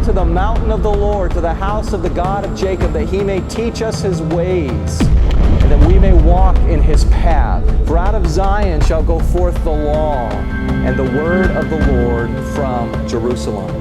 to the mountain of the Lord, to the house of the God of Jacob, that he may teach us his ways, and that we may walk in his path. For out of Zion shall go forth the law and the word of the Lord from Jerusalem.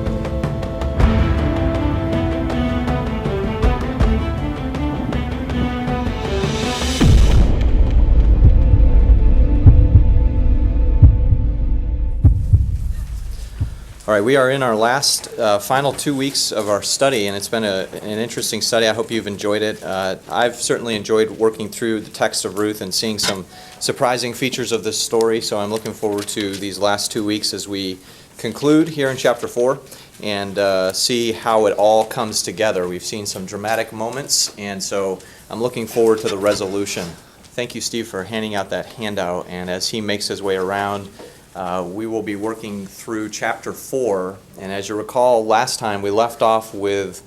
All right, we are in our last, final 2 weeks of our study, and it's been an interesting study. I hope you've enjoyed it. I've certainly enjoyed working through the text of Ruth and seeing some surprising features of this story, so I'm looking forward to these last 2 weeks as we conclude here in chapter 4 and see how it all comes together. We've seen some dramatic moments, and so I'm looking forward to the resolution. Thank you, Steve, for handing out that handout, and as he makes his way around, we will be working through chapter 4, and as you recall, last time we left off with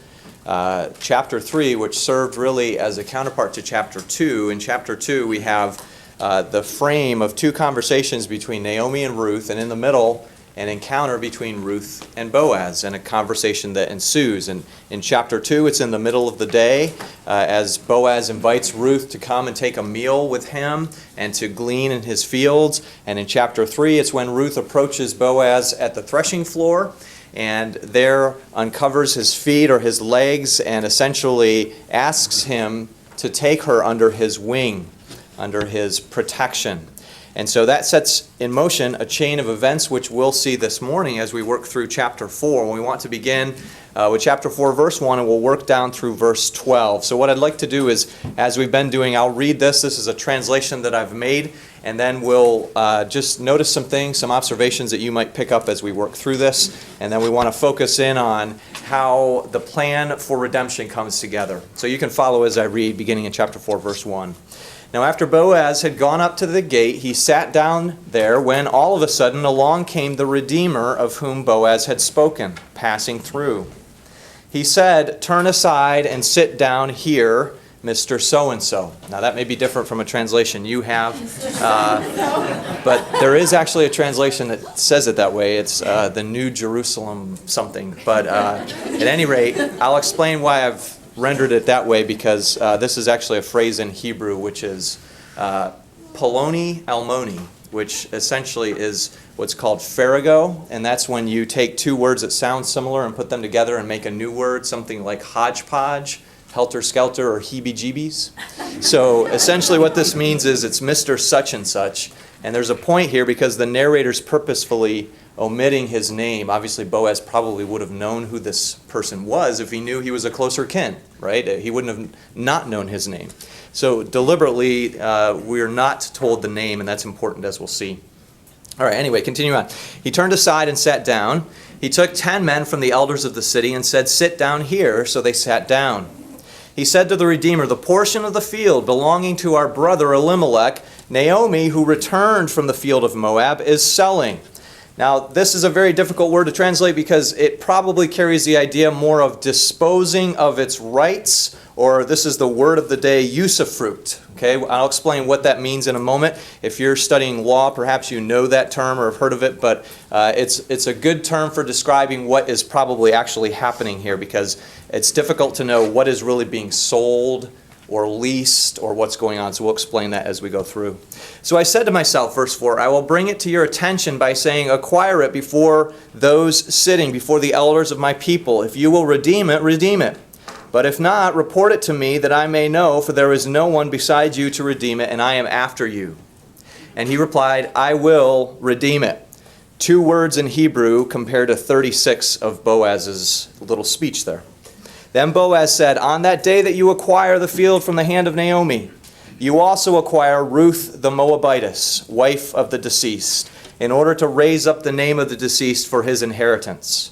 chapter 3, which served really as a counterpart to chapter 2. In chapter 2, we have the frame of two conversations between Naomi and Ruth, and in the middle, an encounter between Ruth and Boaz, and a conversation that ensues. And in chapter 2, it's in the middle of the day, as Boaz invites Ruth to come and take a meal with him and to glean in his fields. And in chapter 3, it's when Ruth approaches Boaz at the threshing floor, and there uncovers his feet or his legs, and essentially asks him to take her under his wing, under his protection. And so that sets in motion a chain of events which we'll see this morning as we work through chapter 4. We want to begin with chapter 4, verse 1, and we'll work down through verse 12. So what I'd like to do is, as we've been doing, I'll read this. This is a translation that I've made, and then we'll just notice some things, some observations that you might pick up as we work through this. And then we want to focus in on how the plan for redemption comes together. So you can follow as I read, beginning in chapter 4, verse 1. Now after Boaz had gone up to the gate, he sat down there when all of a sudden along came the Redeemer of whom Boaz had spoken, passing through. He said, "Turn aside and sit down here, Mr. So-and-so." Now that may be different from a translation you have, but there is actually a translation that says it that way. It's the New Jerusalem something. But at any rate, I'll explain why I've rendered it that way, because this is actually a phrase in Hebrew which is poloni almoni, which essentially is what's called farrago, and that's when you take two words that sound similar and put them together and make a new word, something like hodgepodge, helter-skelter, or heebie-jeebies. So essentially what this means is it's Mr. Such and Such, and there's a point here because the narrator's purposefully omitting his name. Obviously, Boaz probably would have known who this person was if he knew he was a closer kin, right? He wouldn't have not known his name. So deliberately, we're not told the name, and that's important, as we'll see. All right, anyway, continue on. He turned aside and sat down. He took 10 men from the elders of the city and said, "Sit down here." So they sat down. He said to the Redeemer, "The portion of the field belonging to our brother Elimelech, Naomi, who returned from the field of Moab, is selling." Now, this is a very difficult word to translate because it probably carries the idea more of disposing of its rights, or this is the word of the day, usufruct. Okay, I'll explain what that means in a moment. If you're studying law, perhaps you know that term or have heard of it, but it's a good term for describing what is probably actually happening here, because it's difficult to know what is really being sold or leased or what's going on. So we'll explain that as we go through. So I said to myself, verse 4, "I will bring it to your attention by saying, acquire it before those sitting, before the elders of my people. If you will redeem it, redeem it. But if not, report it to me that I may know, for there is no one besides you to redeem it, and I am after you." And he replied, "I will redeem it." 2 words in Hebrew compared to 36 of Boaz's little speech there. Then Boaz said, "On that day that you acquire the field from the hand of Naomi, you also acquire Ruth the Moabitess, wife of the deceased, in order to raise up the name of the deceased for his inheritance."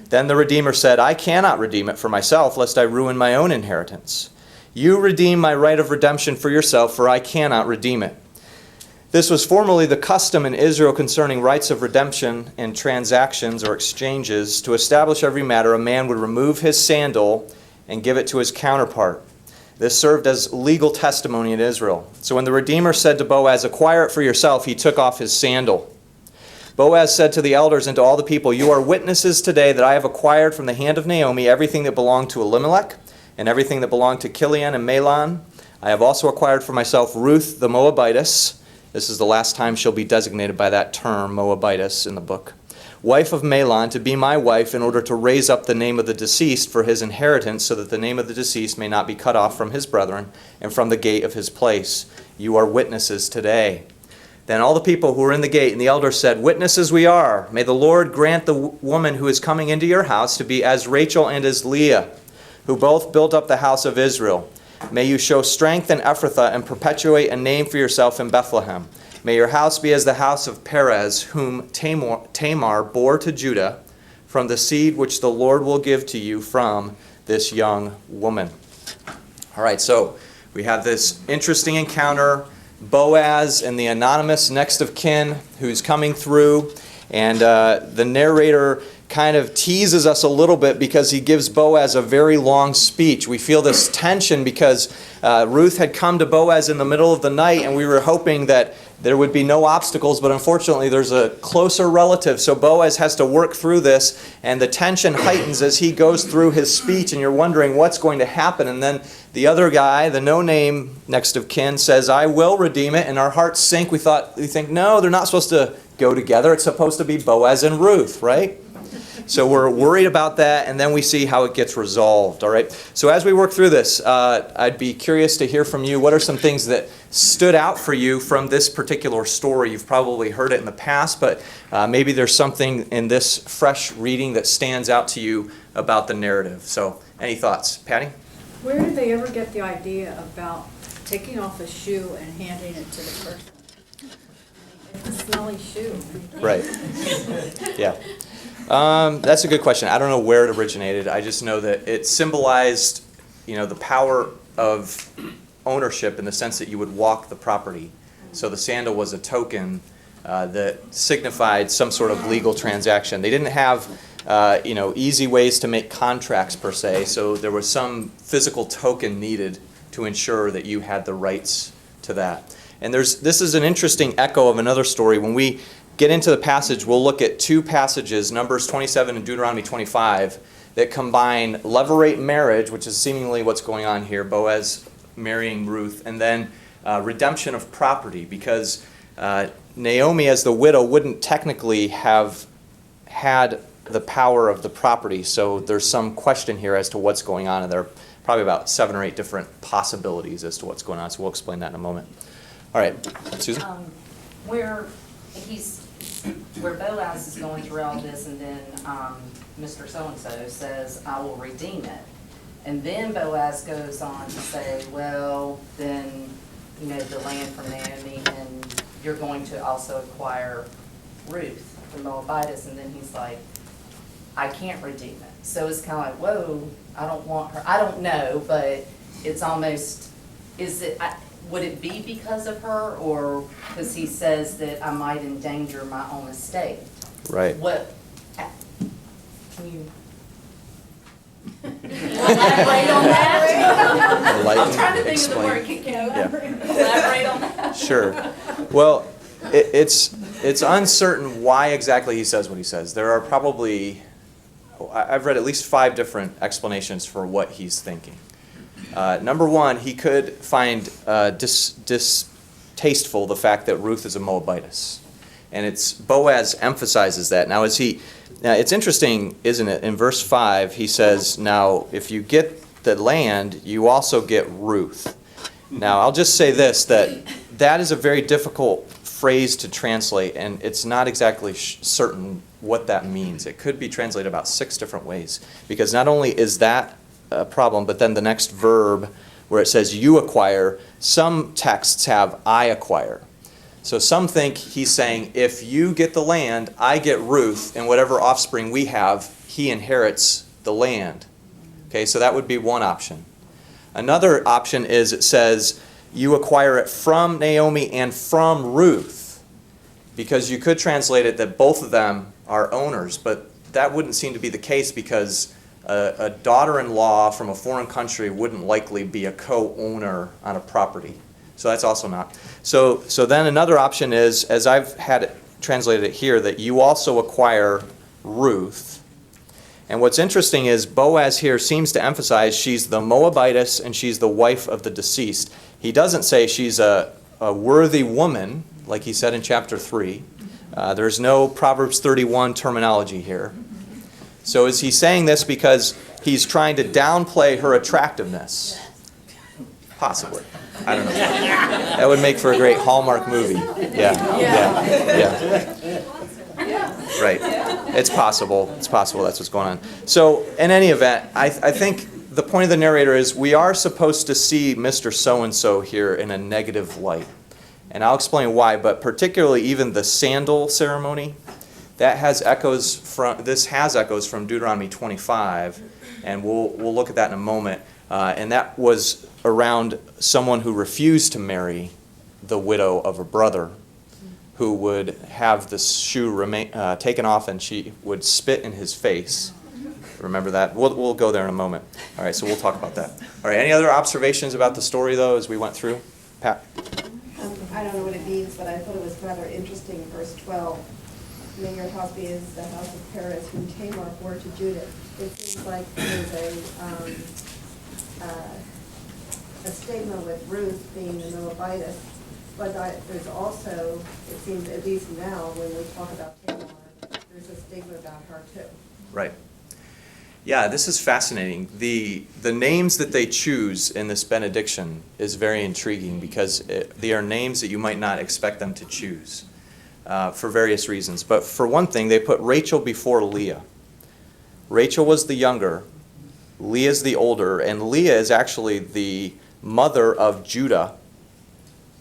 Then the Redeemer said, "I cannot redeem it for myself, lest I ruin my own inheritance. You redeem my right of redemption for yourself, for I cannot redeem it." This was formerly the custom in Israel concerning rights of redemption and transactions or exchanges. To establish every matter, a man would remove his sandal and give it to his counterpart. This served as legal testimony in Israel. So when the Redeemer said to Boaz, "Acquire it for yourself," he took off his sandal. Boaz said to the elders and to all the people, "You are witnesses today that I have acquired from the hand of Naomi everything that belonged to Elimelech and everything that belonged to Chilion and Mahlon. I have also acquired for myself Ruth the Moabitess." This is the last time she'll be designated by that term, Moabitess, in the book. "Wife of Mahlon, to be my wife in order to raise up the name of the deceased for his inheritance, so that the name of the deceased may not be cut off from his brethren and from the gate of his place. You are witnesses today." Then all the people who were in the gate and the elders said, "Witnesses we are. May the Lord grant the woman who is coming into your house to be as Rachel and as Leah, who both built up the house of Israel. May you show strength in Ephrathah and perpetuate a name for yourself in Bethlehem. May your house be as the house of Perez, whom Tamar bore to Judah, from the seed which the Lord will give to you from this young woman." All right, so we have this interesting encounter, Boaz and the anonymous next of kin who's coming through, and the narrator kind of teases us a little bit because he gives Boaz a very long speech. We feel this tension because Ruth had come to Boaz in the middle of the night, and we were hoping that there would be no obstacles, but unfortunately there's a closer relative, so Boaz has to work through this, and the tension heightens as he goes through his speech, and you're wondering what's going to happen. And then the other guy, the no-name next of kin, says, "I will redeem it," and our hearts sink. We think, no, they're not supposed to go together. It's supposed to be Boaz and Ruth, right? So we're worried about that, and then we see how it gets resolved, all right? So as we work through this, I'd be curious to hear from you. What are some things that stood out for you from this particular story? You've probably heard it in the past, but maybe there's something in this fresh reading that stands out to you about the narrative. So any thoughts? Patty? Where did they ever get the idea about taking off a shoe and handing it to the person? It's a smelly shoe. Right. Yeah. That's a good question. I don't know where it originated. I just know that it symbolized, the power of ownership in the sense that you would walk the property. So the sandal was a token that signified some sort of legal transaction. They didn't have, easy ways to make contracts per se. So there was some physical token needed to ensure that you had the rights to that. And this is an interesting echo of another story. When we get into the passage, we'll look at two passages, Numbers 27 and Deuteronomy 25, that combine levirate marriage, which is seemingly what's going on here, Boaz marrying Ruth, and then redemption of property, because Naomi, as the widow, wouldn't technically have had the power of the property. So there's some question here as to what's going on, and there are probably about 7 or 8 different possibilities as to what's going on. So we'll explain that in a moment. All right, Susan? Where Boaz is going through all this, and then Mr. So-and-so says, "I will redeem it." And then Boaz goes on to say, well, then, the land from Naomi, and you're going to also acquire Ruth, the Moabitess. And then he's like, "I can't redeem it." So it's kind of like, whoa, I don't want her. I don't know, but it's almost, would it be because of her, or because he says that I might endanger my own estate? Right. Can you elaborate on that? I'm trying to think of the word. Can you elaborate on that? Sure. Well, it's uncertain why exactly he says what he says. There are probably, I've read at least 5 different explanations for what he's thinking. Number one, he could find distasteful the fact that Ruth is a Moabitess. And Boaz emphasizes that. Now, it's interesting, isn't it? In verse 5, he says, "Now, if you get the land, you also get Ruth." Now, I'll just say this, that is a very difficult phrase to translate, and it's not exactly certain what that means. It could be translated about 6 different ways, because not only is that a problem, but then the next verb where it says you acquire, some texts have I acquire. So some think he's saying, if you get the land, I get Ruth, and whatever offspring we have, he inherits the land. Okay, so that would be one option. Another option is it says you acquire it from Naomi and from Ruth, because you could translate it that both of them are owners, but that wouldn't seem to be the case, because a daughter-in-law from a foreign country wouldn't likely be a co-owner on a property. So that's also not. So then another option is, as I've had it translated it here, that you also acquire Ruth. And what's interesting is Boaz here seems to emphasize she's the Moabitess and she's the wife of the deceased. He doesn't say she's a worthy woman, like he said in chapter 3. There's no Proverbs 31 terminology here. So is he saying this because he's trying to downplay her attractiveness? Possibly. I don't know. That would make for a great Hallmark movie. Yeah. Right. It's possible. It's possible that's what's going on. So in any event, I think the point of the narrator is we are supposed to see Mr. So-and-so here in a negative light. And I'll explain why, but particularly even the sandal ceremony, this has echoes from Deuteronomy 25, and we'll look at that in a moment. And that was around someone who refused to marry the widow of a brother, who would have the shoe taken off, and she would spit in his face. Remember that? We'll go there in a moment. All right, so we'll talk about that. All right, any other observations about the story, though, as we went through? Pat? I don't know what it means, but I thought it was rather interesting, verse 12. May your house be as the house of Perez, whom Tamar bore to Judah. It seems like there's a statement with Ruth being the Moabitess, but there's also, it seems, at least now, when we talk about Tamar, there's a stigma about her too. Right. Yeah, this is fascinating. The names that they choose in this benediction is very intriguing because they are names that you might not expect them to choose for various reasons. But for one thing, they put Rachel before Leah. Rachel was the younger, Leah's the older, and Leah is actually the mother of Judah.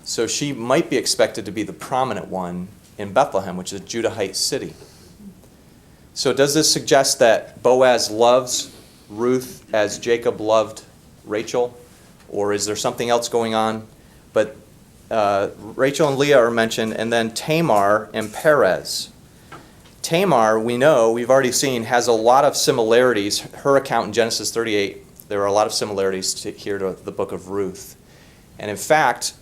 So she might be expected to be the prominent one in Bethlehem, which is a Judahite city. So does this suggest that Boaz loves Ruth as Jacob loved Rachel? Or is there something else going on? But Rachel and Leah are mentioned, and then Tamar and Perez. Tamar, we know, we've already seen, has a lot of similarities. Her account in Genesis 38, there are a lot of similarities here to the book of Ruth. And in fact,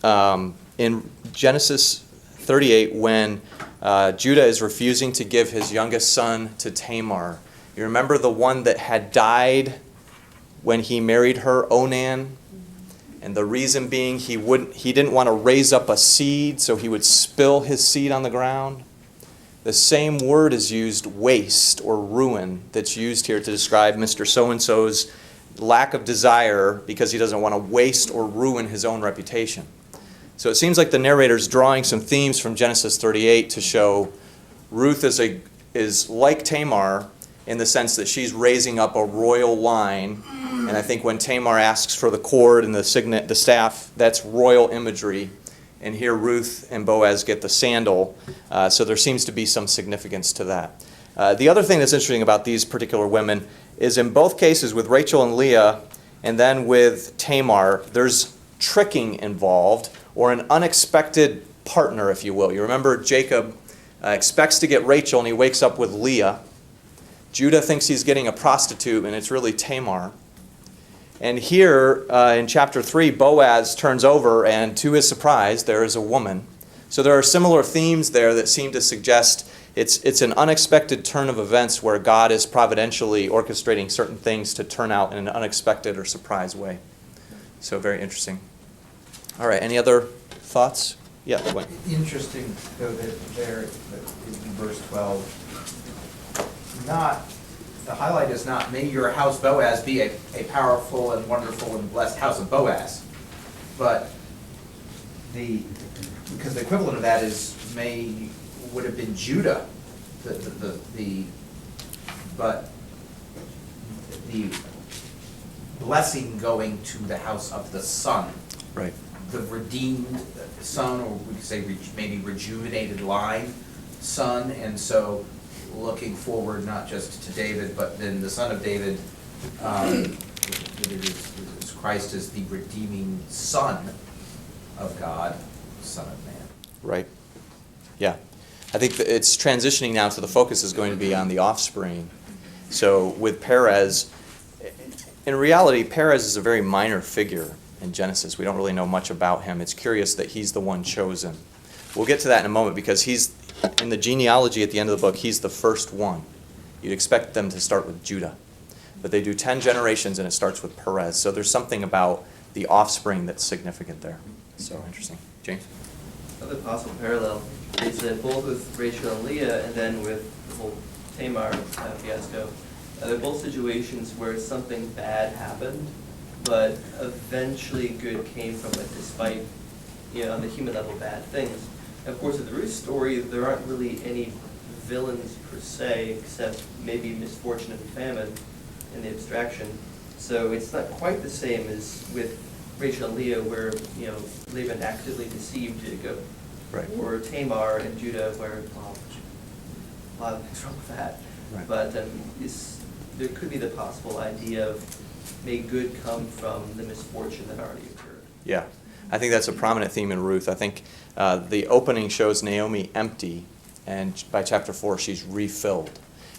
in Genesis 38, when Judah is refusing to give his youngest son to Tamar, you remember the one that had died when he married her, Onan? And the reason being he didn't want to raise up a seed, so he would spill his seed on the ground. The same word is used, waste or ruin, that's used here to describe Mr. So-and-so's lack of desire because he doesn't want to waste or ruin his own reputation. So it seems like the narrator's drawing some themes from Genesis 38 to show Ruth is like Tamar in the sense that she's raising up a royal line. And I think when Tamar asks for the cord and the signet, the staff, that's royal imagery. And here Ruth and Boaz get the sandal. So there seems to be some significance to that. The other thing that's interesting about these particular women is in both cases with Rachel and Leah and then with Tamar, there's tricking involved, or an unexpected partner, if you will. You remember Jacob expects to get Rachel and he wakes up with Leah. Judah thinks he's getting a prostitute and it's really Tamar. And here in chapter 3, Boaz turns over and to his surprise there is a woman. So there are similar themes there that seem to suggest it's an unexpected turn of events where God is providentially orchestrating certain things to turn out in an unexpected or surprise way. So very interesting. All right, any other thoughts? Yeah, Wayne. Interesting, though, that there in verse 12, the highlight is not, may your house Boaz be a powerful and wonderful and blessed house of Boaz, but because the equivalent of that is would have been Judah, but the blessing going to the house of the son. Right. The redeemed son, or we could say maybe rejuvenated line son, and so looking forward not just to David, but then the son of David, Christ is the redeeming son of God, son of man. Right. Yeah. I think that it's transitioning now to the focus is going to be on the offspring. So with Perez, in reality, Perez is a very minor figure in Genesis. We don't really know much about him. It's curious that he's the one chosen. We'll get to that in a moment because in the genealogy at the end of the book, he's the first one. You'd expect them to start with Judah. But they do 10 generations, and it starts with Perez. So there's something about the offspring that's significant there. So interesting. James? Another possible parallel is that both with Rachel and Leah, and then with the whole Tamar fiasco, they're both situations where something bad happened, but eventually good came from it, despite, on the human level, bad things. And of course, in the Ruth story, there aren't really any villains per se, except maybe misfortune and famine in the abstraction. So it's not quite the same as with Rachel and Leah, where Laban actively deceived Jacob, Right. or Tamar and Judah, where a lot of things wrong with that. Right. But there could be the possible idea of may good come from the misfortune that already occurred. Yeah. I think that's a prominent theme in Ruth. I think the opening shows Naomi empty, and by chapter 4, she's refilled.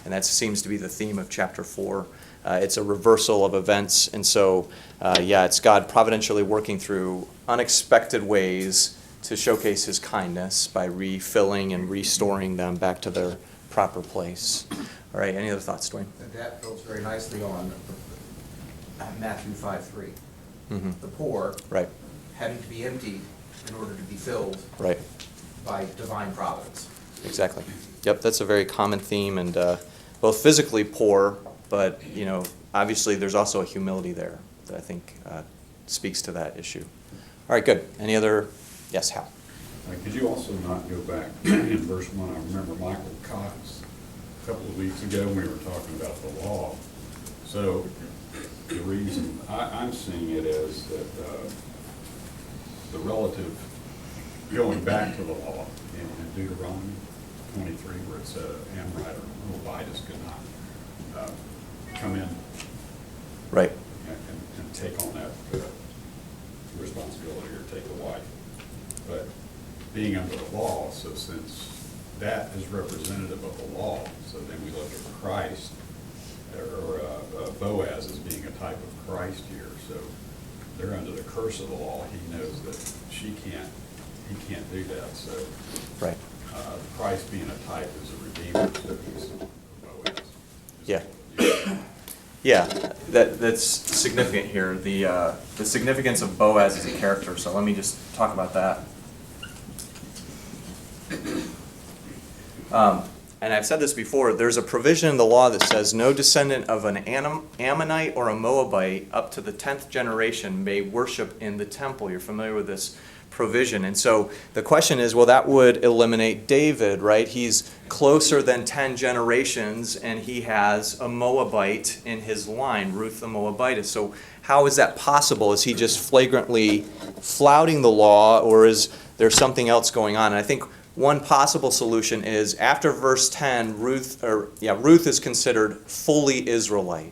And that seems to be the theme of chapter 4. It's a reversal of events, and so, it's God providentially working through unexpected ways to showcase his kindness by refilling and restoring them back to their proper place. All right, any other thoughts, Dwayne? And that builds very nicely on Matthew 5:3. Mm-hmm. The poor Right, having to be emptied in order to be filled right, by divine providence. exactly. Yep, that's a very common theme, and both physically poor, but, obviously there's also a humility there that I think speaks to that issue. All right, good. Any other? Yes, Hal? Could you also not go back in verse 1? I remember Michael Cox a couple of weeks ago when we were talking about the law. So the reason I'm seeing it as that the relative going back to the law in Deuteronomy 23, where it said Amorite or Moabitess could not come in Right, and take on that responsibility or take a wife. But being under the law, so since that is representative of the law, so then we look at Christ, or Boaz as being a type of Christ here. So they're under the curse of the law. He knows that he can't do that. So right. Christ being a type is a redeemer, so he's Boaz. Yeah. Yeah, that's significant here, the significance of Boaz as a character. So let me just talk about that. And I've said this before, there's a provision in the law that says no descendant of an Ammonite or a Moabite up to the 10th generation may worship in the temple. You're familiar with this provision. And so the question is, well, that would eliminate David, right? He's closer than 10 generations, and he has a Moabite in his line, Ruth the Moabitess. So how is that possible? Is he just flagrantly flouting the law, or is there something else going on? And I think one possible solution is after verse 10, Ruth is considered fully Israelite.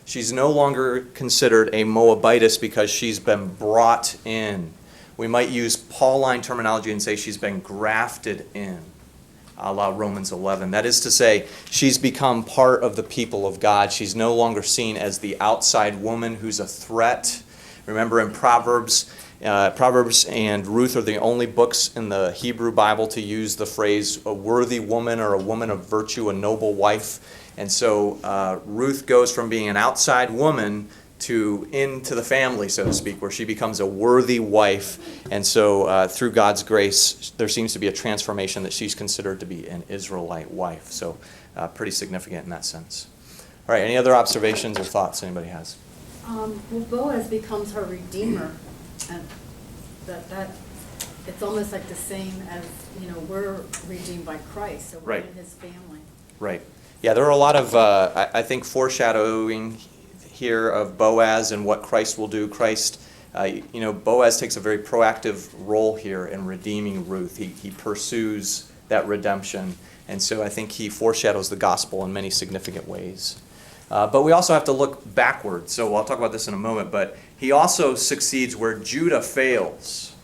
She's no longer considered a Moabitess because she's been brought in. We might use Pauline terminology and say she's been grafted in, a la Romans 11. That is to say, she's become part of the people of God. She's no longer seen as the outside woman who's a threat. Remember in Proverbs and Ruth are the only books in the Hebrew Bible to use the phrase a worthy woman or a woman of virtue, a noble wife. And so Ruth goes from being an outside woman to into the family, so to speak, where she becomes a worthy wife. And so through God's grace, there seems to be a transformation that she's considered to be an Israelite wife. So pretty significant in that sense. All right, any other observations or thoughts anybody has? Well, Boaz becomes her redeemer, and that it's almost like the same as, we're redeemed by Christ, so we're Right. in his family. Right. Yeah, there are a lot of, I think, foreshadowing here of Boaz and what Christ will do. Christ, Boaz takes a very proactive role here in redeeming Ruth. He pursues that redemption, and so I think he foreshadows the gospel in many significant ways. But we also have to look backward, so I'll talk about this in a moment, but he also succeeds where Judah fails.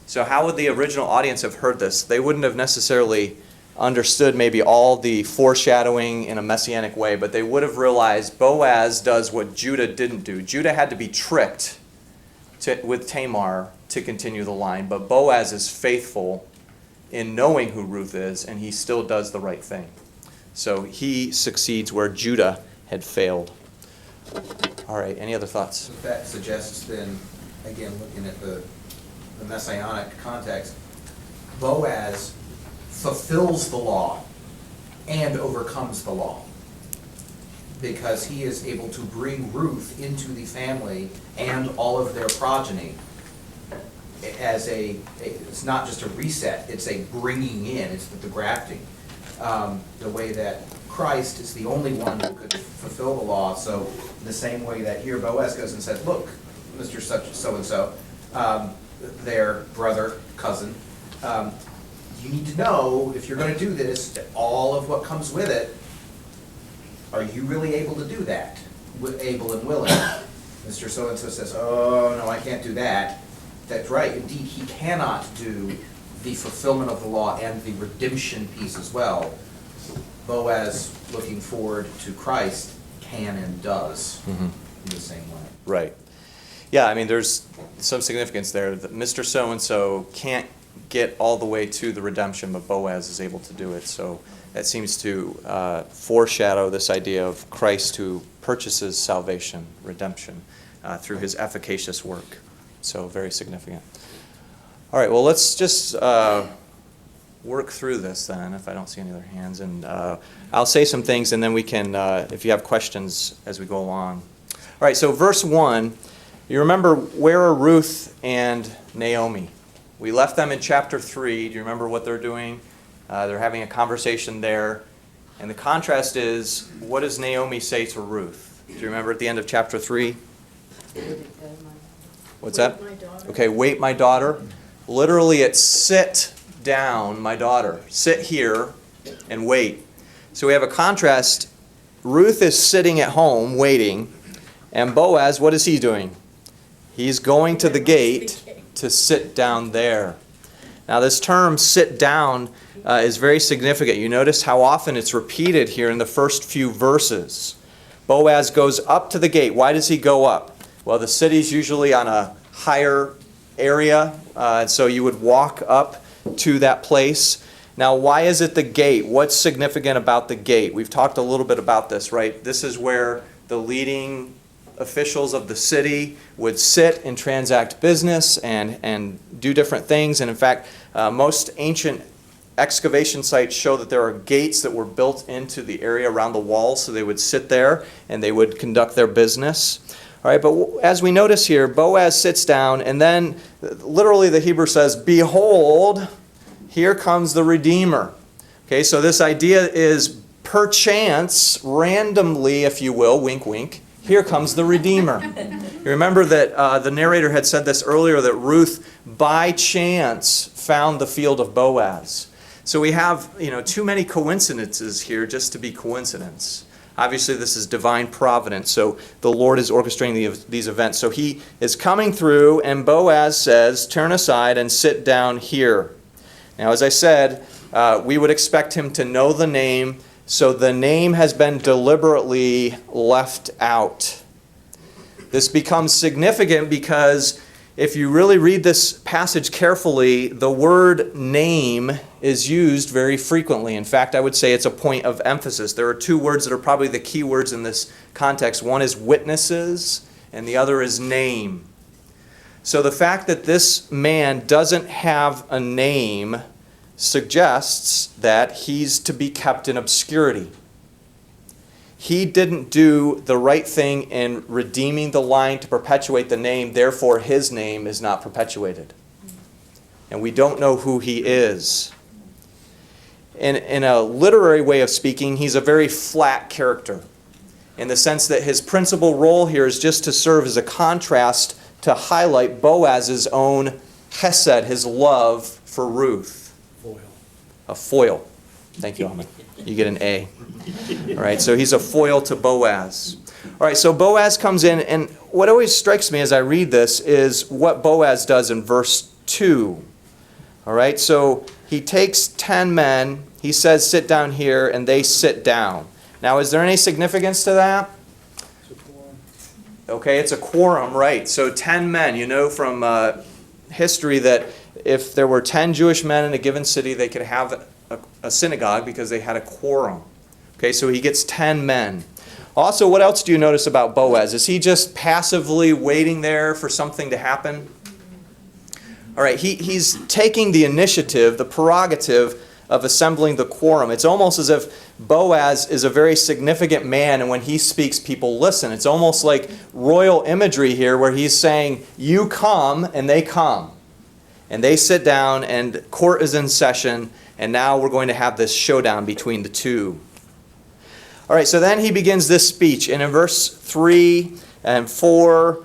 So how would the original audience have heard this? They wouldn't have necessarily understood maybe all the foreshadowing in a messianic way, but they would have realized Boaz does what Judah didn't do. Judah had to be tricked with Tamar to continue the line, but Boaz is faithful in knowing who Ruth is, and he still does the right thing. So he succeeds where Judah had failed. All right, any other thoughts? That suggests then, again, looking at the messianic context, Boaz fulfills the law and overcomes the law, because he is able to bring Ruth into the family and all of their progeny as it's not just a reset, it's a bringing in, it's the grafting. The way that Christ is the only one who could fulfill the law, so in the same way that here Boaz goes and says, look, Mr. such so-and-so, their brother, cousin, you need to know, if you're going to do this, that all of what comes with it, are you really able to do that? Able and willing. Mr. So-and-so says, oh, no, I can't do that. That's right, indeed, he cannot do the fulfillment of the law and the redemption piece as well. Boaz, looking forward to Christ, can and does in the same way. Right. Yeah, I mean, there's some significance there. That Mr. So-and-so can't get all the way to the redemption, but Boaz is able to do it. So that seems to foreshadow this idea of Christ who purchases salvation, redemption, through his efficacious work. So very significant. All right, well, let's just work through this then, if I don't see any other hands. And I'll say some things, and then we can, if you have questions as we go along. All right, so verse 1, you remember, where are Ruth and Naomi? We left them in chapter 3. Do you remember what they're doing? They're having a conversation there. And the contrast is, what does Naomi say to Ruth? Do you remember at the end of chapter 3? What's that? Wait, my daughter. Okay, wait, my daughter. Literally, it's sit down, my daughter. Sit here and wait. So we have a contrast. Ruth is sitting at home waiting, and Boaz, what is he doing? He's going to the gate to sit down there. Now, this term sit down is very significant. You notice how often it's repeated here in the first few verses. Boaz goes up to the gate. Why does he go up? Well, the city's usually on a higher area, so you would walk up to that place. Now, why is it the gate? What's significant about the gate? We've talked a little bit about this, right? This is where the leading officials of the city would sit and transact business and do different things. And in fact, most ancient excavation sites show that there are gates that were built into the area around the walls, so they would sit there and they would conduct their business. All right, but as we notice here, Boaz sits down, and then literally the Hebrew says, behold, here comes the Redeemer. Okay, so this idea is perchance, randomly, if you will, wink, wink, here comes the Redeemer. You remember that the narrator had said this earlier, that Ruth, by chance, found the field of Boaz. So we have, too many coincidences here just to be coincidence. Obviously, this is divine providence, so the Lord is orchestrating these events. So he is coming through, and Boaz says, turn aside and sit down here. Now, as I said, we would expect him to know the name, so the name has been deliberately left out. This becomes significant because if you really read this passage carefully, the word name is used very frequently. In fact, I would say it's a point of emphasis. There are two words that are probably the key words in this context. One is witnesses, and the other is name. So the fact that this man doesn't have a name suggests that he's to be kept in obscurity. He didn't do the right thing in redeeming the line to perpetuate the name, therefore his name is not perpetuated. And we don't know who he is. In a literary way of speaking, he's a very flat character, in the sense that his principal role here is just to serve as a contrast to highlight Boaz's own chesed, his love for Ruth. Foil. A foil. Thank you, Ahmed. You get an A. All right, so he's a foil to Boaz. All right, so Boaz comes in, and what always strikes me as I read this is what Boaz does in verse 2. All right, so he takes 10 men, he says, sit down here, and they sit down. Now, is there any significance to that? Okay, it's a quorum, right. So 10 men, from history that if there were 10 Jewish men in a given city, they could have a synagogue because they had a quorum. Okay, so he gets 10 men. Also, what else do you notice about Boaz? Is he just passively waiting there for something to happen? All right, he's taking the initiative, the prerogative of assembling the quorum. It's almost as if Boaz is a very significant man, and when he speaks, people listen. It's almost like royal imagery here where he's saying, you come, and they come. And they sit down, and court is in session, and now we're going to have this showdown between the two. All right, so then he begins this speech. And in verse 3 and 4,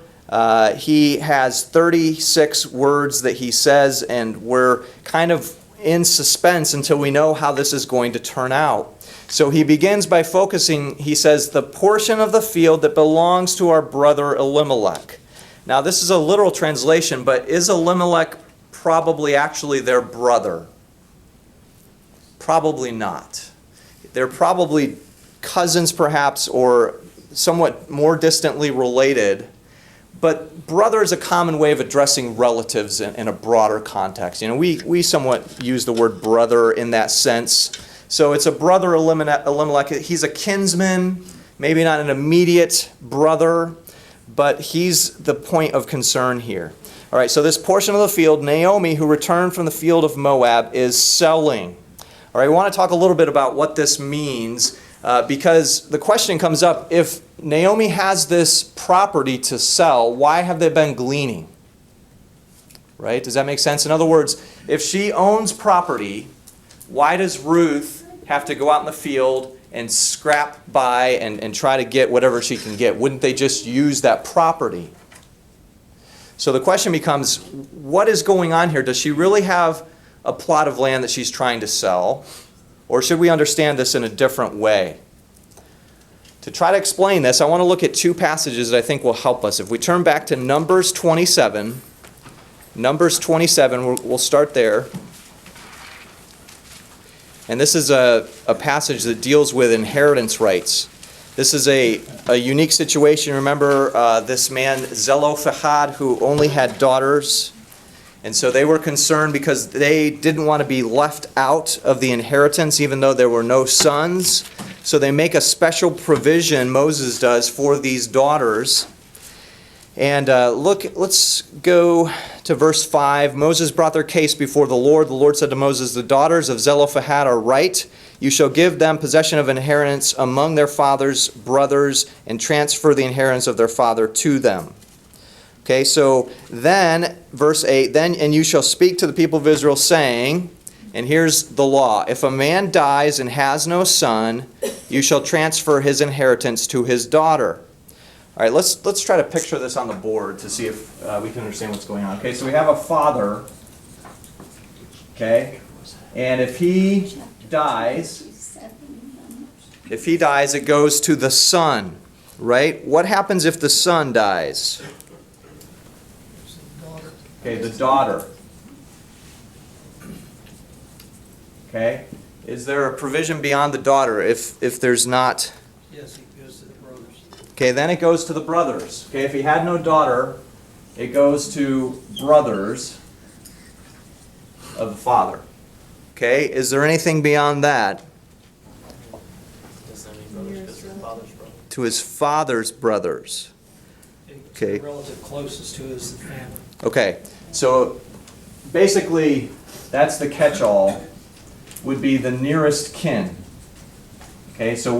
he has 36 words that he says, and we're kind of in suspense until we know how this is going to turn out. So he begins by focusing, he says, the portion of the field that belongs to our brother Elimelech. Now, this is a literal translation, but is Elimelech probably actually their brother? Probably not. They're probably cousins perhaps, or somewhat more distantly related. But brother is a common way of addressing relatives in a broader context. You know, we somewhat use the word brother in that sense. So it's a brother Elimelech. He's a kinsman, maybe not an immediate brother, but he's the point of concern here. All right, so this portion of the field, Naomi, who returned from the field of Moab, is selling. All right, we want to talk a little bit about what this means. Because the question comes up, if Naomi has this property to sell, why have they been gleaning? Right? Does that make sense? In other words, if she owns property, why does Ruth have to go out in the field and scrap by and try to get whatever she can get? Wouldn't they just use that property? So the question becomes, what is going on here? Does she really have a plot of land that she's trying to sell? Or should we understand this in a different way? To try to explain this, I want to look at two passages that I think will help us. If we turn back to Numbers 27, we'll start there. And this is a passage that deals with inheritance rights. This is a unique situation. Remember this man Zelophehad, who only had daughters. And so they were concerned because they didn't want to be left out of the inheritance even though there were no sons. So they make a special provision, Moses does, for these daughters. And let's go to verse 5. Moses brought their case before the Lord. The Lord said to Moses, the daughters of Zelophehad are right. You shall give them possession of inheritance among their father's brothers and transfer the inheritance of their father to them. Okay, so then, verse 8, then, and you shall speak to the people of Israel, saying, and here's the law, if a man dies and has no son, you shall transfer his inheritance to his daughter. All right, let's try to picture this on the board to see if we can understand what's going on. Okay, so we have a father, okay, and if he dies, it goes to the son, right? What happens if the son dies? Okay, the daughter. Okay, is there a provision beyond the daughter if there's not? Yes, it goes to the brothers. Okay, then it goes to the brothers. Okay, if he had no daughter, it goes to brothers of the father. Okay, is there anything beyond that? Does that mean brothers because their father's brother? To his father's brothers. Okay. The relative closest to is the family. Okay, so basically, that's the catch-all, would be the nearest kin. Okay, so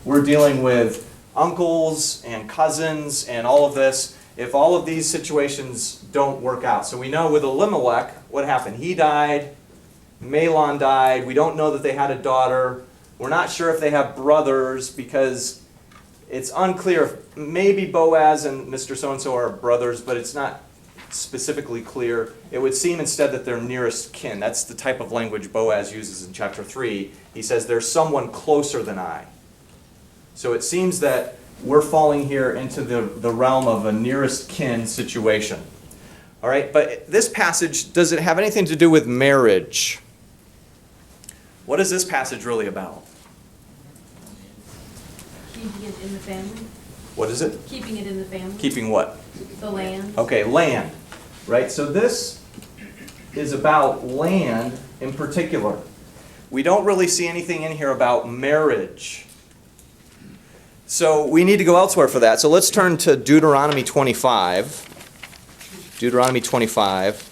we're dealing with uncles and cousins and all of this. If all of these situations don't work out. So we know with Elimelech, what happened? He died, Mahlon died, we don't know that they had a daughter. We're not sure if they have brothers because it's unclear if maybe Boaz and Mr. So-and-so are brothers, but it's not specifically clear. It would seem instead that they're nearest kin. That's the type of language Boaz uses in chapter 3. He says, there's someone closer than I. So it seems that we're falling here into the realm of a nearest kin situation. All right, but this passage, does it have anything to do with marriage? What is this passage really about? Keeping it in the family? What is it? Keeping it in the family? Keeping what? The land? Okay, land. Right, so this is about land in particular. We don't really see anything in here about marriage. So we need to go elsewhere for that. So let's turn to Deuteronomy 25. Deuteronomy 25.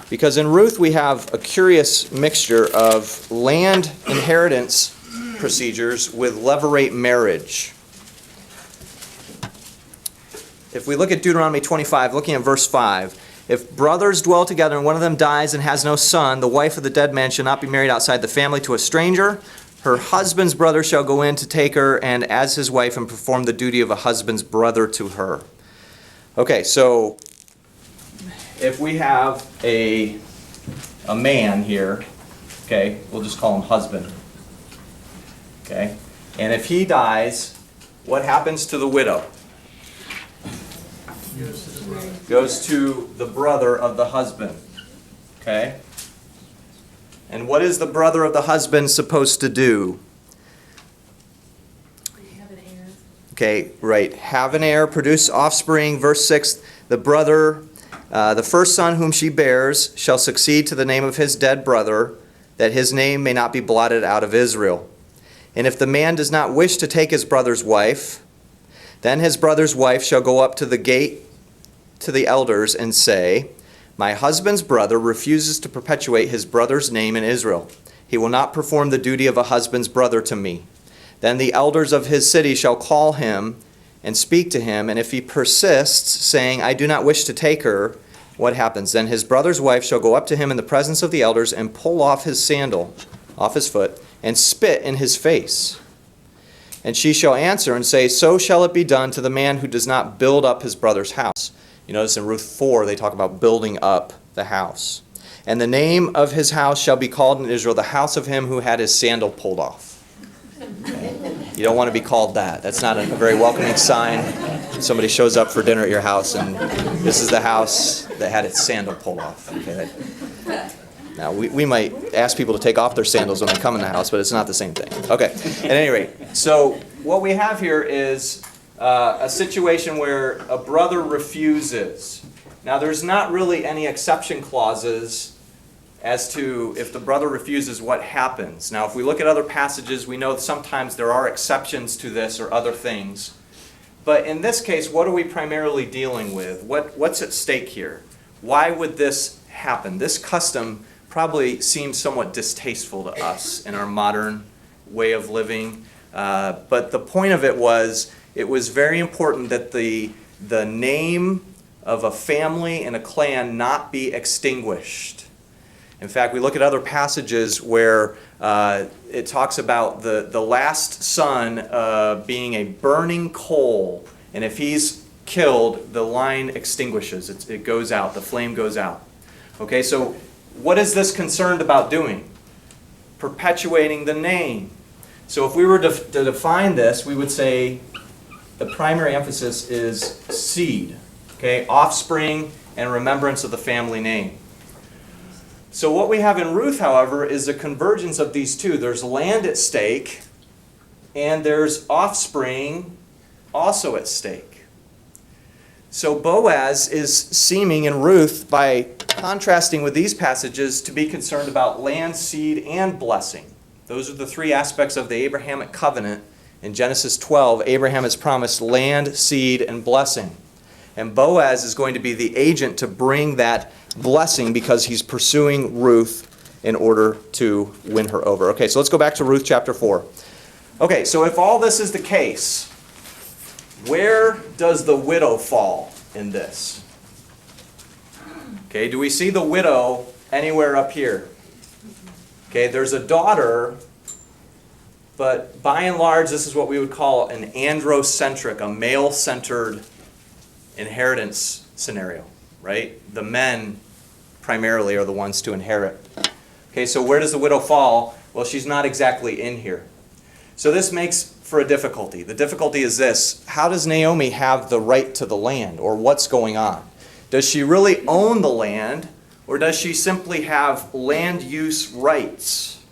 Because in Ruth we have a curious mixture of land inheritance procedures with levirate marriage. If we look at Deuteronomy 25, looking at verse 5, if brothers dwell together and one of them dies and has no son, the wife of the dead man shall not be married outside the family to a stranger. Her husband's brother shall go in to take her and as his wife and perform the duty of a husband's brother to her. Okay, so if we have a man here, okay, we'll just call him husband. Okay, and if he dies, what happens to the widow? Goes to the brother of the husband. Okay? And what is the brother of the husband supposed to do? Have an heir. Okay, right. Have an heir, produce offspring. Verse 6, the brother, the first son whom she bears shall succeed to the name of his dead brother, that his name may not be blotted out of Israel. And if the man does not wish to take his brother's wife, then his brother's wife shall go up to the gate to the elders and say, my husband's brother refuses to perpetuate his brother's name in Israel. He will not perform the duty of a husband's brother to me. Then the elders of his city shall call him and speak to him, and if he persists, saying, I do not wish to take her, what happens? Then his brother's wife shall go up to him in the presence of the elders and pull off his sandal off his foot and spit in his face. And she shall answer and say, so shall it be done to the man who does not build up his brother's house. You notice in Ruth 4, they talk about building up the house. And the name of his house shall be called in Israel, the house of him who had his sandal pulled off. You don't want to be called that. That's not a very welcoming sign. Somebody shows up for dinner at your house, and this is the house that had its sandal pulled off. Okay. Now, we might ask people to take off their sandals when they come in the house, but it's not the same thing. Okay. At any rate, so what we have here is a situation where a brother refuses. Now, there's not really any exception clauses as to if the brother refuses, what happens. Now, if we look at other passages, we know sometimes there are exceptions to this or other things. But in this case, what are we primarily dealing with? What's at stake here? Why would this happen? This custom probably seems somewhat distasteful to us in our modern way of living. But the point of it was very important that the name of a family and a clan not be extinguished. In fact, we look at other passages where it talks about the last son being a burning coal, and if he's killed, the line extinguishes. It goes out. The flame goes out. Okay, so what is this concerned about doing? Perpetuating the name. So if we were to define this, we would say the primary emphasis is seed, okay, offspring and remembrance of the family name. So what we have in Ruth, however, is a convergence of these two. There's land at stake, and there's offspring also at stake. So Boaz is seeming in Ruth, by contrasting with these passages, to be concerned about land, seed, and blessing. Those are the three aspects of the Abrahamic covenant. In Genesis 12, Abraham is promised land, seed, and blessing. And Boaz is going to be the agent to bring that blessing because he's pursuing Ruth in order to win her over. Okay, so let's go back to Ruth chapter 4. Okay, so if all this is the case, where does the widow fall in this? Okay, do we see the widow anywhere up here? Okay, there's a daughter, but by and large, this is what we would call an androcentric, a male-centered inheritance scenario, right? The men primarily are the ones to inherit. Okay, so where does the widow fall? Well, she's not exactly in here. So this makes for a difficulty. The difficulty is this: how does Naomi have the right to the land, or what's going on? Does she really own the land, or does she simply have land use rights?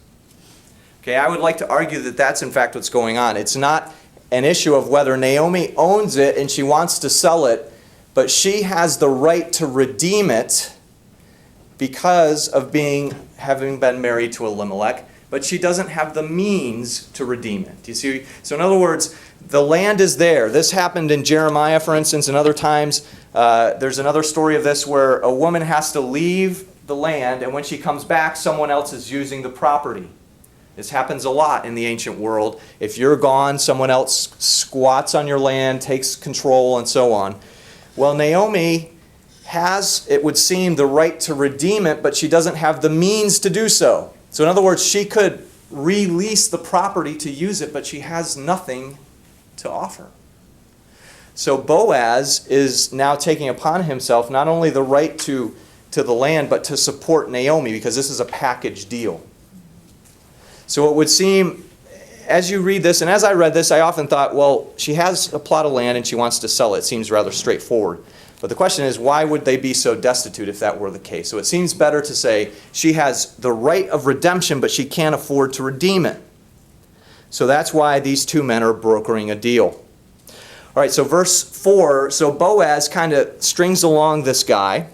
Okay, I would like to argue that that's in fact what's going on. It's not an issue of whether Naomi owns it and she wants to sell it, but she has the right to redeem it because of having been married to Elimelech, but she doesn't have the means to redeem it. Do you see? So in other words, the land is there. This happened in Jeremiah, for instance, and other times. There's another story of this where a woman has to leave the land, and when she comes back, someone else is using the property. This happens a lot in the ancient world. If you're gone, someone else squats on your land, takes control, and so on. Well, Naomi has, it would seem, the right to redeem it, but she doesn't have the means to do so. So in other words, she could release the property to use it, but she has nothing to offer. So Boaz is now taking upon himself not only the right to the land, but to support Naomi, because this is a package deal. So it would seem, as you read this, and as I read this, I often thought, well, she has a plot of land and she wants to sell it. It seems rather straightforward. But the question is, why would they be so destitute if that were the case? So it seems better to say she has the right of redemption, but she can't afford to redeem it. So that's why these two men are brokering a deal. All right, so verse 4, so Boaz kind of strings along this guy,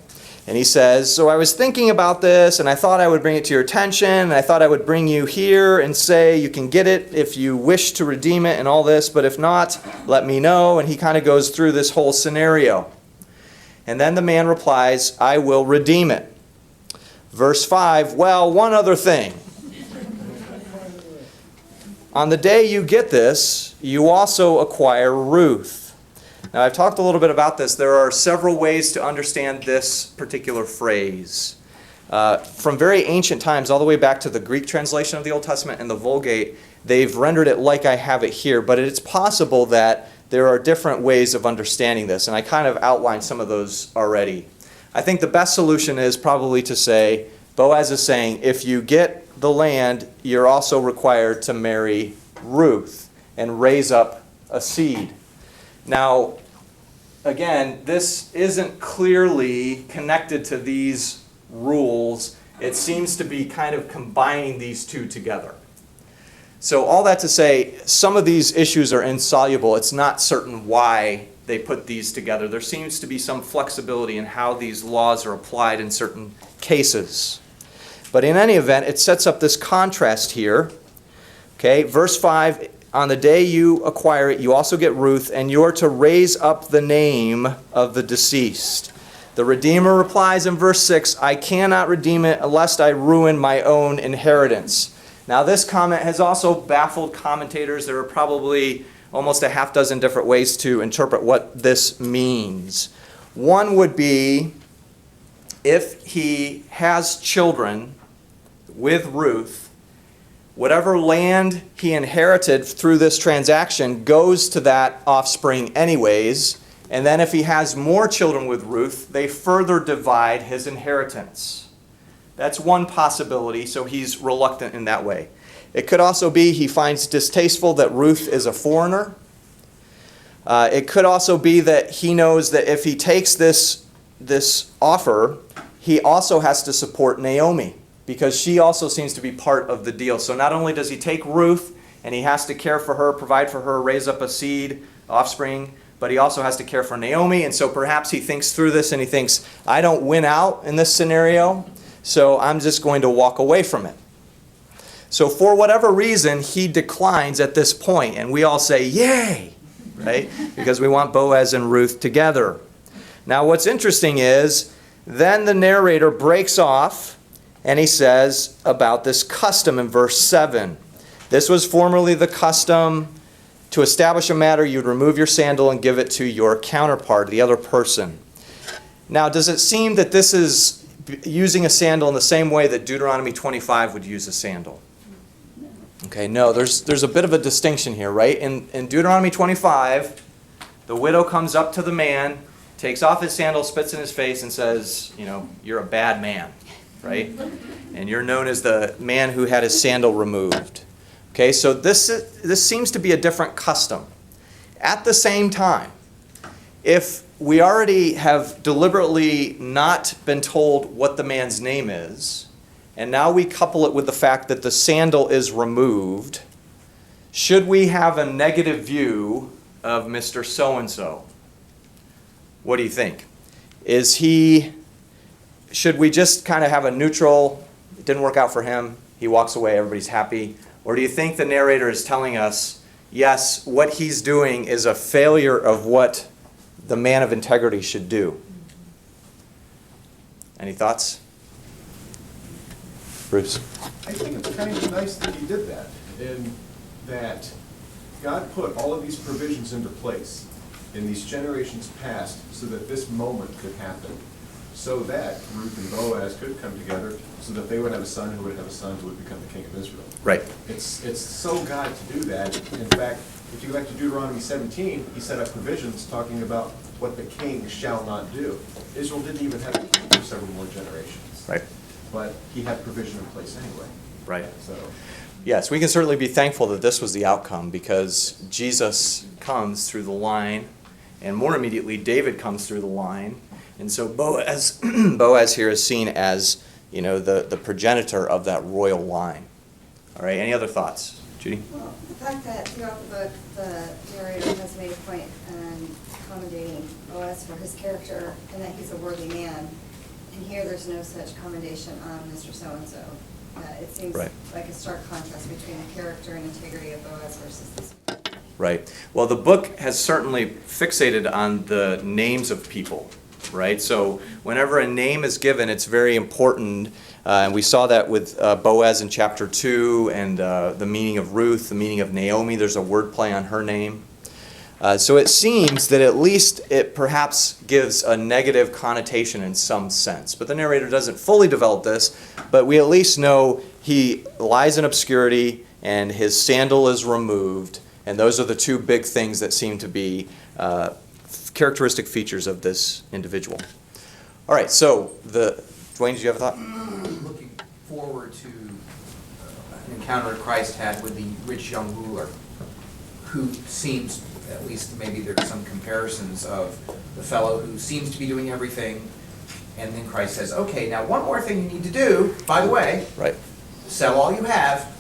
and he says, so I was thinking about this, and I thought I would bring it to your attention, and I thought I would bring you here and say you can get it if you wish to redeem it and all this, but if not, let me know. And he kind of goes through this whole scenario. And then the man replies, I will redeem it. Verse 5, well, one other thing. On the day you get this, you also acquire Ruth. Now, I've talked a little bit about this. There are several ways to understand this particular phrase. From very ancient times, all the way back to the Greek translation of the Old Testament and the Vulgate, they've rendered it like I have it here, but it's possible that there are different ways of understanding this, and I kind of outlined some of those already. I think the best solution is probably to say, Boaz is saying, if you get the land, you're also required to marry Ruth and raise up a seed. Now, again, this isn't clearly connected to these rules. It seems to be kind of combining these two together. So all that to say, some of these issues are insoluble. It's not certain why they put these together. There seems to be some flexibility in how these laws are applied in certain cases. But in any event, it sets up this contrast here. Okay, verse 5, on the day you acquire it, you also get Ruth, and you're to raise up the name of the deceased. The Redeemer replies in verse 6, I cannot redeem it lest I ruin my own inheritance. Now, this comment has also baffled commentators. There are probably almost a half dozen different ways to interpret what this means. One would be if he has children with Ruth, whatever land he inherited through this transaction goes to that offspring anyways. And then if he has more children with Ruth, they further divide his inheritance. That's one possibility, so he's reluctant in that way. It could also be he finds distasteful that Ruth is a foreigner. It could also be that he knows that if he takes this offer, he also has to support Naomi, because she also seems to be part of the deal. So not only does he take Ruth, and he has to care for her, provide for her, raise up a seed, offspring, but he also has to care for Naomi. And so perhaps he thinks through this and he thinks, I don't win out in this scenario, so I'm just going to walk away from it. So for whatever reason, he declines at this point, and we all say, yay, right? Because we want Boaz and Ruth together. Now what's interesting is, then the narrator breaks off, and he says about this custom in verse 7. This was formerly the custom. To establish a matter, you'd remove your sandal and give it to your counterpart, the other person. Now, does it seem that this is using a sandal in the same way that Deuteronomy 25 would use a sandal? Okay, no, there's a bit of a distinction here, right? In Deuteronomy 25, the widow comes up to the man, takes off his sandal, spits in his face, and says, you're a bad man, right? And you're known as the man who had his sandal removed. Okay, so this seems to be a different custom. At the same time, if we already have deliberately not been told what the man's name is, and now we couple it with the fact that the sandal is removed, should we have a negative view of Mr. So-and-so? What do you think? Is he should we just kind of have a neutral, it didn't work out for him, he walks away, everybody's happy? Or do you think the narrator is telling us, yes, what he's doing is a failure of what the man of integrity should do? Any thoughts? Bruce? I think it's kind of nice that he did that, in that God put all of these provisions into place in these generations past so that this moment could happen, so that Ruth and Boaz could come together, so that they would have a son who would have a son who would become the king of Israel. Right. It's so God to do that. In fact, if you go back to Deuteronomy 17, he set up provisions talking about what the king shall not do. Israel didn't even have a king for several more generations. Right. But he had provision in place anyway. Right. So, Yes, we can certainly be thankful that this was the outcome, because Jesus comes through the line, and more immediately, David comes through the line. And so Boaz, Boaz here is seen as, the progenitor of that royal line. All right, any other thoughts? Judy? Well, the fact that throughout the book, the narrator has made a point in commendating Boaz for his character and that he's a worthy man. And here there's no such commendation on Mr. So-and-so. It seems Right. like a stark contrast between the character and integrity of Boaz versus this one. Right. Well, the book has certainly fixated on the names of people, right? So whenever a name is given, it's very important. And we saw that with Boaz in chapter 2, and the meaning of Ruth, the meaning of Naomi. There's a wordplay on her name. So it seems that at least it perhaps gives a negative connotation in some sense. But the narrator doesn't fully develop this, but we at least know he lies in obscurity and his sandal is removed. And those are the two big things that seem to be characteristic features of this individual. All right, so Dwayne, did you have a thought? Looking forward to an encounter Christ had with the rich young ruler, who seems, at least maybe there's some comparisons of the fellow who seems to be doing everything, and then Christ says, okay, now one more thing you need to do, by the way, Right, sell all you have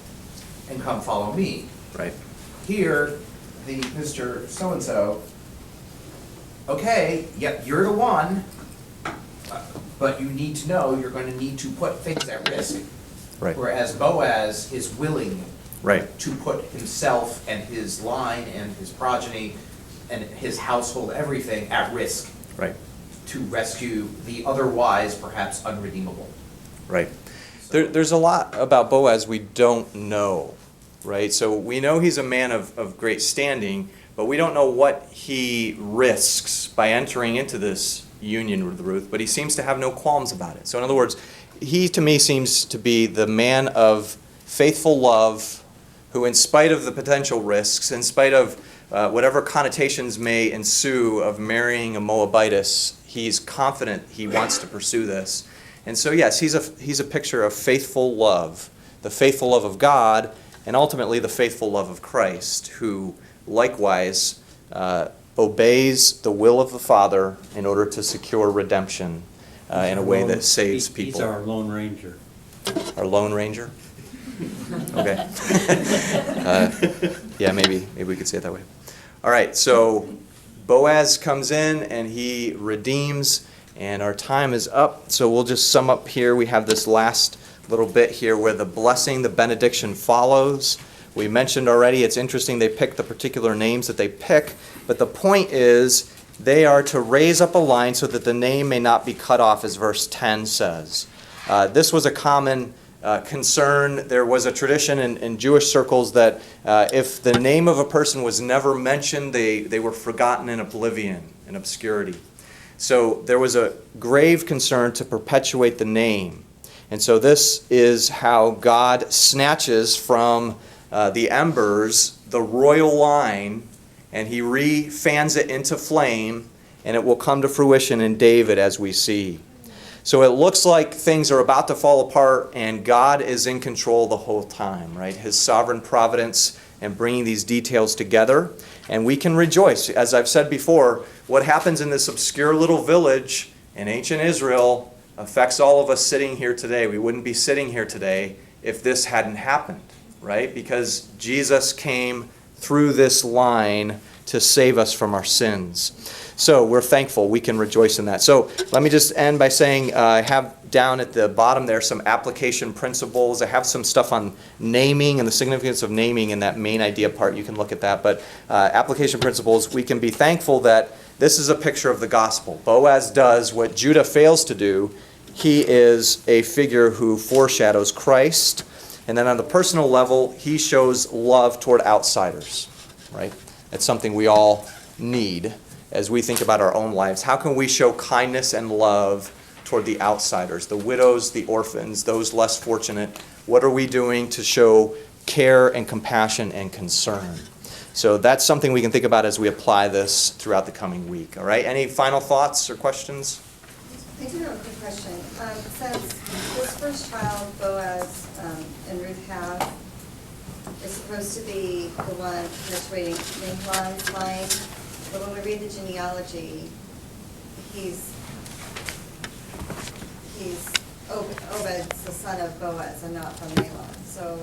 and come follow me. right, Here, the Mr. So-and-so, okay, yep, you're the one, but you need to know you're going to need to put things at risk. right, Whereas Boaz is willing right, to put himself and his line and his progeny and his household, everything at risk right, to rescue the otherwise perhaps unredeemable. right. There's a lot about Boaz we don't know, right? So we know he's a man of great standing, but we don't know what he risks by entering into this union with Ruth, but he seems to have no qualms about it. So in other words, he to me seems to be the man of faithful love who, in spite of the potential risks, in spite of whatever connotations may ensue of marrying a Moabitess, he's confident he wants to pursue this. And so yes, he's a picture of faithful love, the faithful love of God, and ultimately the faithful love of Christ, who likewise obeys the will of the Father in order to secure redemption in a way that saves people. He's our Lone Ranger. Our Lone Ranger? Okay. Yeah, maybe we could say it that way. All right, so Boaz comes in and he redeems, and our time is up. So we'll just sum up here. We have this last little bit here where the blessing, the benediction follows. We mentioned already, it's interesting they pick the particular names that they pick, but the point is they are to raise up a line so that the name may not be cut off, as verse 10 says. This was a common concern. There was a tradition in Jewish circles that if the name of a person was never mentioned, they were forgotten in oblivion, in obscurity. So there was a grave concern to perpetuate the name. And so this is how God snatches from the embers the royal line, and he re-fans it into flame, and it will come to fruition in David, as we see. So it looks like things are about to fall apart, and God is in control the whole time, right? His sovereign providence and bringing these details together. And we can rejoice. As I've said before, what happens in this obscure little village in ancient Israel affects all of us sitting here today. We wouldn't be sitting here today if this hadn't happened, right? Because Jesus came through this line to save us from our sins. So we're thankful. We can rejoice in that. So let me just end by saying I have down at the bottom there some application principles. I have some stuff on naming and the significance of naming in that main idea part. You can look at that. But application principles, we can be thankful that this is a picture of the gospel. Boaz does what Judah fails to do. He is a figure who foreshadows Christ. And then on the personal level, he shows love toward outsiders, right? That's something we all need as we think about our own lives. How can we show kindness and love toward the outsiders, the widows, the orphans, those less fortunate? What are we doing to show care and compassion and concern? So that's something we can think about as we apply this throughout the coming week. All right, any final thoughts or questions? I do have a quick question. Since this first child, Boaz and Ruth have, is supposed to be the one perpetuating Mahlon's line, but when we read the genealogy, he's Obed's the son of Boaz and not from Mahlon. So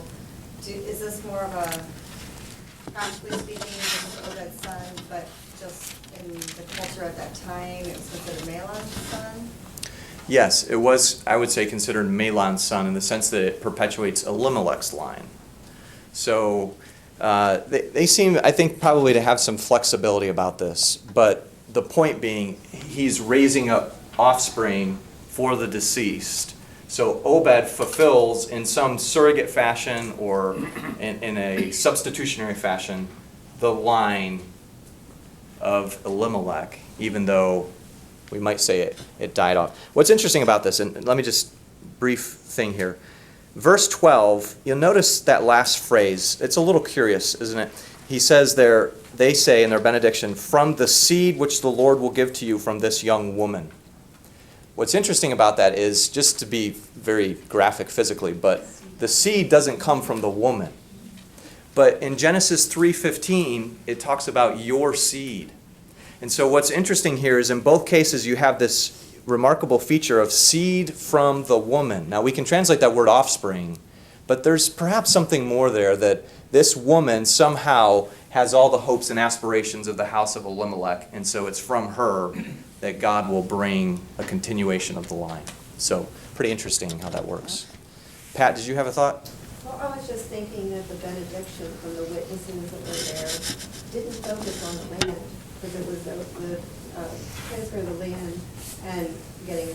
is this more of a, practically speaking, this is Obed's son, but just in the culture at that time, it was considered Mahlon's son? Yes, it was, I would say, considered Mahlon's son in the sense that it perpetuates Elimelech's line. So they seem, I think, probably to have some flexibility about this. But the point being, he's raising up offspring for the deceased. So Obed fulfills in some surrogate fashion or in a substitutionary fashion the line of Elimelech, even though we might say it died off. What's interesting about this, and let me just brief thing here. Verse 12, you'll notice that last phrase. It's a little curious, isn't it? He says there, they say in their benediction, from the seed which the Lord will give to you from this young woman. What's interesting about that is, just to be very graphic physically, but the seed doesn't come from the woman. But in Genesis 3:15, it talks about your seed. And so what's interesting here is in both cases you have this remarkable feature of seed from the woman. Now we can translate that word offspring, but there's perhaps something more there, that this woman somehow has all the hopes and aspirations of the house of Elimelech, and so it's from her that God will bring a continuation of the line. So pretty interesting how that works. Pat, did you have a thought? Well, I was just thinking that the benediction from the witnesses that were there didn't focus on the land, because it was the transfer of the land and getting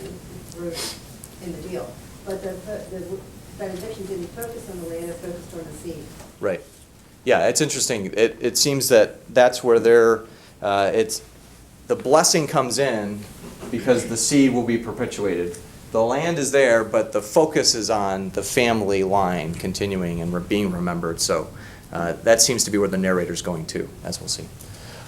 Ruth in the deal. But the benediction didn't focus on the land, it focused on the seed. Right. Yeah, it's interesting. It seems that that's where the blessing comes in because the seed will be perpetuated. The land is there, but the focus is on the family line continuing and being remembered. So that seems to be where the narrator's going to, as we'll see.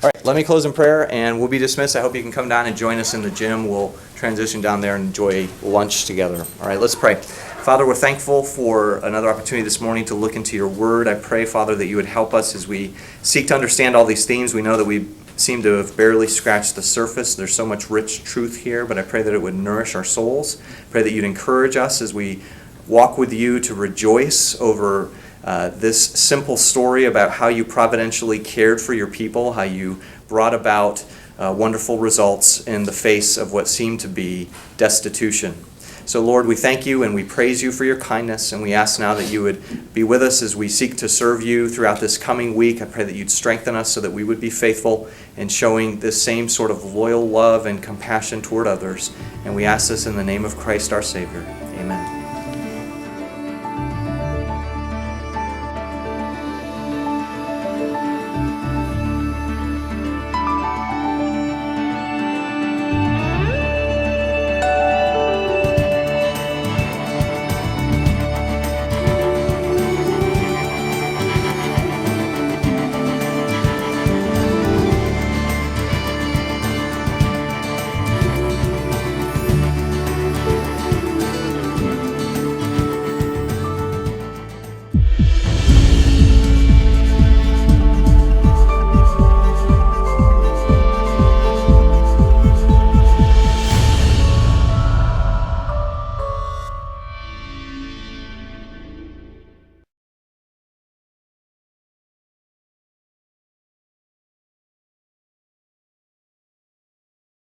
All right, let me close in prayer, and we'll be dismissed. I hope you can come down and join us in the gym. We'll transition down there and enjoy lunch together. All right, let's pray. Father, we're thankful for another opportunity this morning to look into your word. I pray, Father, that you would help us as we seek to understand all these themes. We know that we seem to have barely scratched the surface. There's so much rich truth here, but I pray that it would nourish our souls. I pray that you'd encourage us as we walk with you to rejoice over this simple story about how you providentially cared for your people, how you brought about wonderful results in the face of what seemed to be destitution. So, Lord, we thank you and we praise you for your kindness, and we ask now that you would be with us as we seek to serve you throughout this coming week. I pray that you'd strengthen us so that we would be faithful in showing this same sort of loyal love and compassion toward others. And we ask this in the name of Christ our Savior.